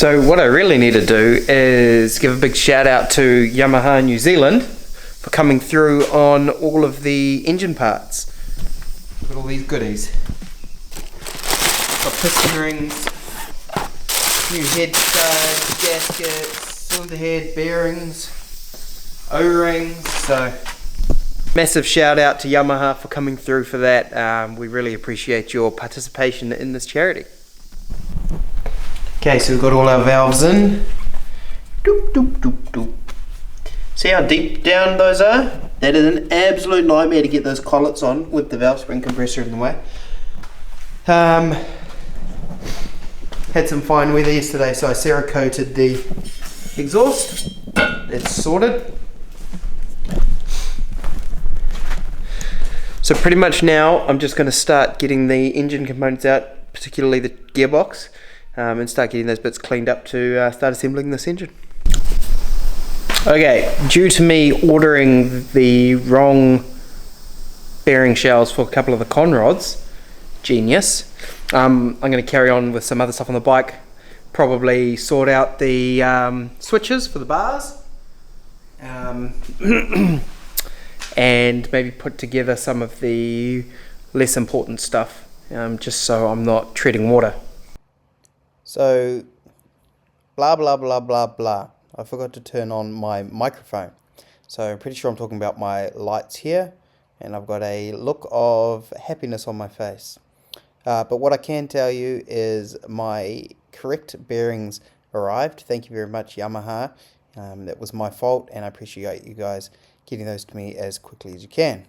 So what I really need to do is give a big shout out to Yamaha New Zealand for coming through on all of the engine parts. Look at all these goodies. Got piston rings, new head studs, gaskets, cylinder head, bearings, O-rings. So massive shout out to Yamaha for coming through for that. We really appreciate your participation in this charity. Okay, so we've got all our valves in. Doop, doop, doop, doop. See how deep down those are? That is an absolute nightmare to get those collets on with the valve spring compressor in the way. Had some fine weather yesterday, so I Cerakoted the exhaust. It's sorted. So pretty much now I'm just going to start getting the engine components out, particularly the gearbox, and start getting those bits cleaned up to start assembling this engine. Okay, due to me ordering the wrong bearing shells for a couple of the conrods, genius, I'm going to carry on with some other stuff on the bike, probably sort out the switches for the bars, and maybe put together some of the less important stuff, just so I'm not treading water. So, blah blah blah blah blah. I forgot to turn on my microphone. So I'm pretty sure I'm talking about my lights here, and I've got a look of happiness on my face. But what I can tell you is my correct bearings arrived. Thank you very much, Yamaha. That was my fault, and I appreciate you guys getting those to me as quickly as you can.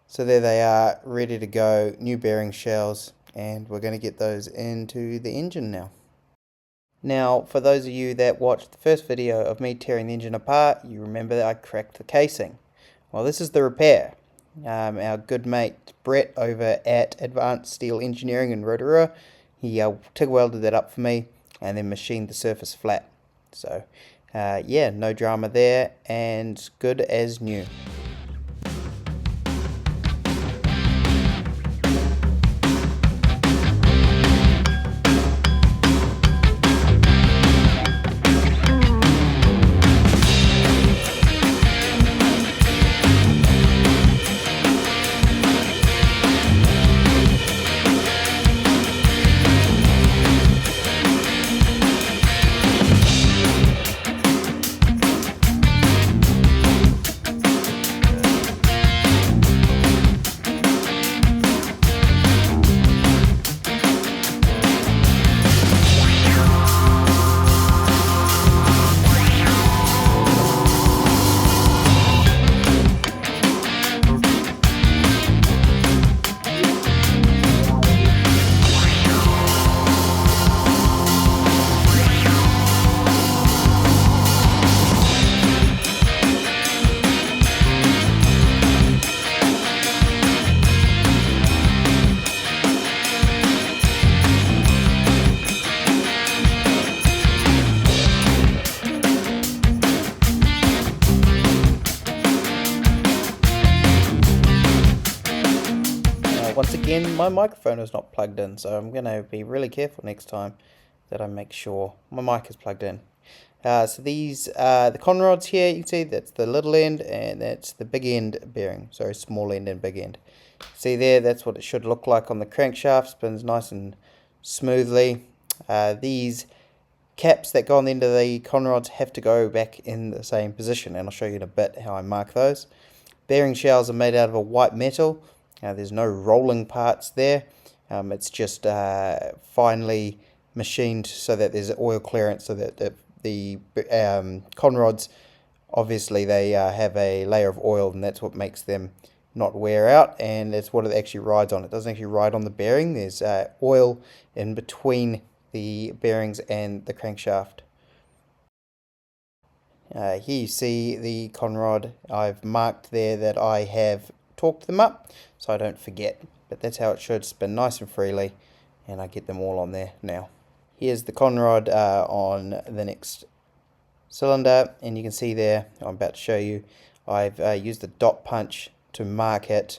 So there they are, ready to go, new bearing shells, and we're going to get those into the engine now. Now, for those of you that watched the first video of me tearing the engine apart, you remember that I cracked the casing. Well, this is the repair. Our good mate Brett over at Advanced Steel Engineering in Rotorua, he TIG welded that up for me and then machined the surface flat. So, yeah, no drama there, and good as new. Once again, my microphone is not plugged in, so I'm going to be really careful next time that I make sure my mic is plugged in. So these are the conrods here. You can see that's the little end and that's the big end bearing. Sorry, small end and big end. See there, that's what it should look like on the crankshaft. Spins nice and smoothly. These caps that go on the end of the conrods have to go back in the same position, and I'll show you in a bit how I mark those. Bearing shells are made out of a white metal. There's no rolling parts there. It's just finely machined so that there's oil clearance, so that the conrods, obviously they have a layer of oil, and that's what makes them not wear out, and that's what it actually rides on. It doesn't actually ride on the bearing. There's oil in between the bearings and the crankshaft. Here you see the conrod. I've marked there that I have torqued them up so I don't forget, but that's how it should spin nice and freely, and I get them all on there now. Here's the conrod on the next cylinder, and you can see there, I'm about to show you, I've used the dot punch to mark it.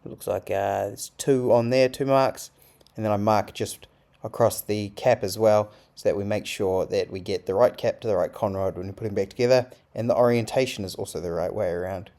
It looks like there's two on there, 2 marks, and then I mark just across the cap as well, so that we make sure that we get the right cap to the right conrod when we're putting back together, and the orientation is also the right way around.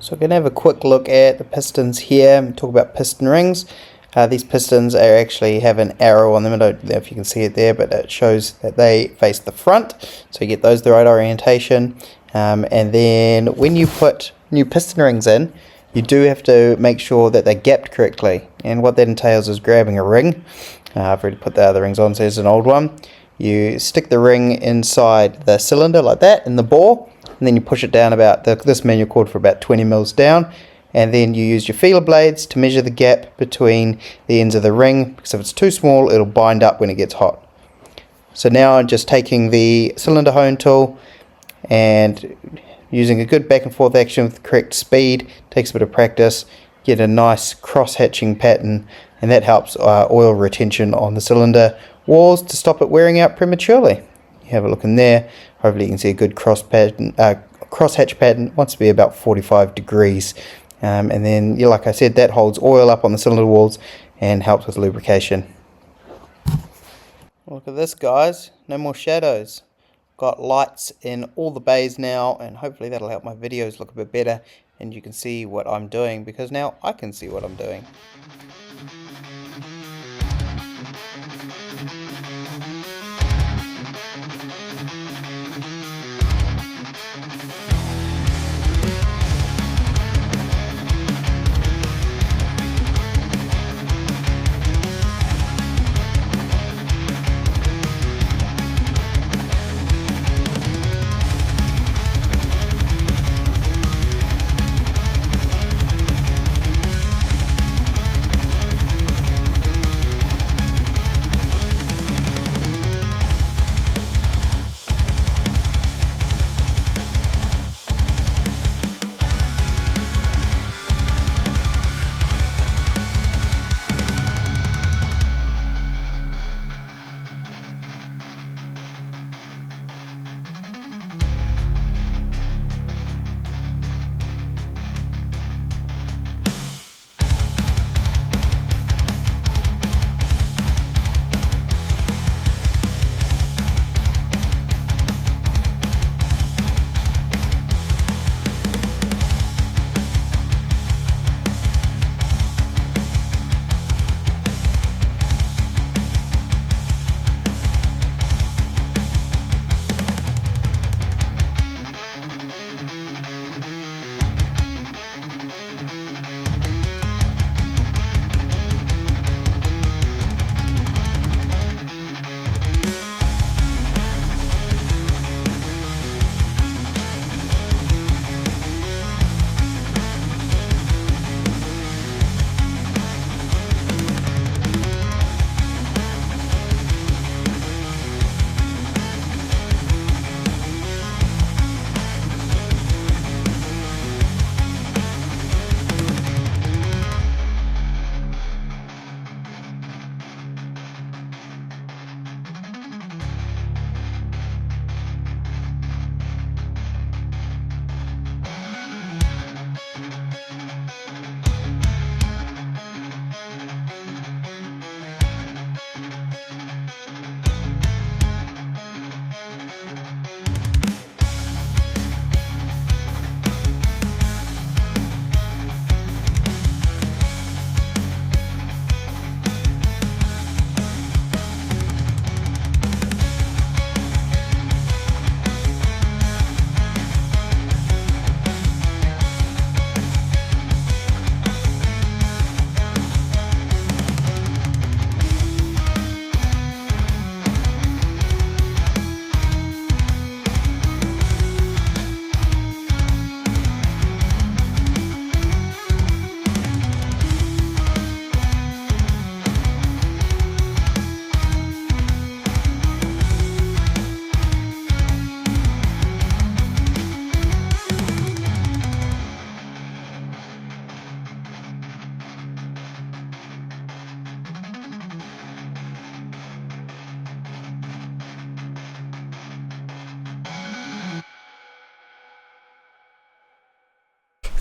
So we're going to have a quick look at the pistons here and talk about piston rings. These pistons are actually have an arrow on them. I don't know if you can see it there, but it shows that they face the front, so you get those the right orientation. And then when you put new piston rings in, you do have to make sure that they're gapped correctly, and what that entails is grabbing a ring. I've already put the other rings on, so there's an old one. You stick the ring inside the cylinder like that in the bore, and then you push it down about this manual cord for about 20 mils down, and then you use your feeler blades to measure the gap between the ends of the ring, because if it's too small it'll bind up when it gets hot. So now I'm just taking the cylinder hone tool and using a good back and forth action with the correct speed. Takes a bit of practice, get a nice cross hatching pattern, and that helps oil retention on the cylinder walls to stop it wearing out prematurely. You have a look in there, hopefully you can see a good cross hatch pattern. Wants to be about 45 degrees, and then like I said, that holds oil up on the cylinder walls and helps with lubrication. Look at this, guys, no more shadows. Got lights in all the bays now, and hopefully that'll help my videos look a bit better and you can see what I'm doing, because now I can see what I'm doing.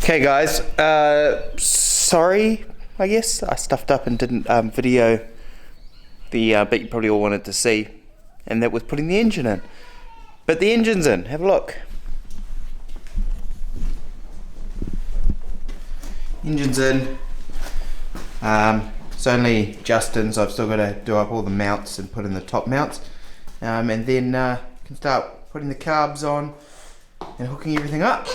Okay guys, sorry, I guess I stuffed up and didn't video the bit you probably all wanted to see, and that was putting the engine in. But the engine's in, have a look. Engine's in. It's only Justin's. I've still got to do up all the mounts and put in the top mounts, and then can start putting the carbs on and hooking everything up.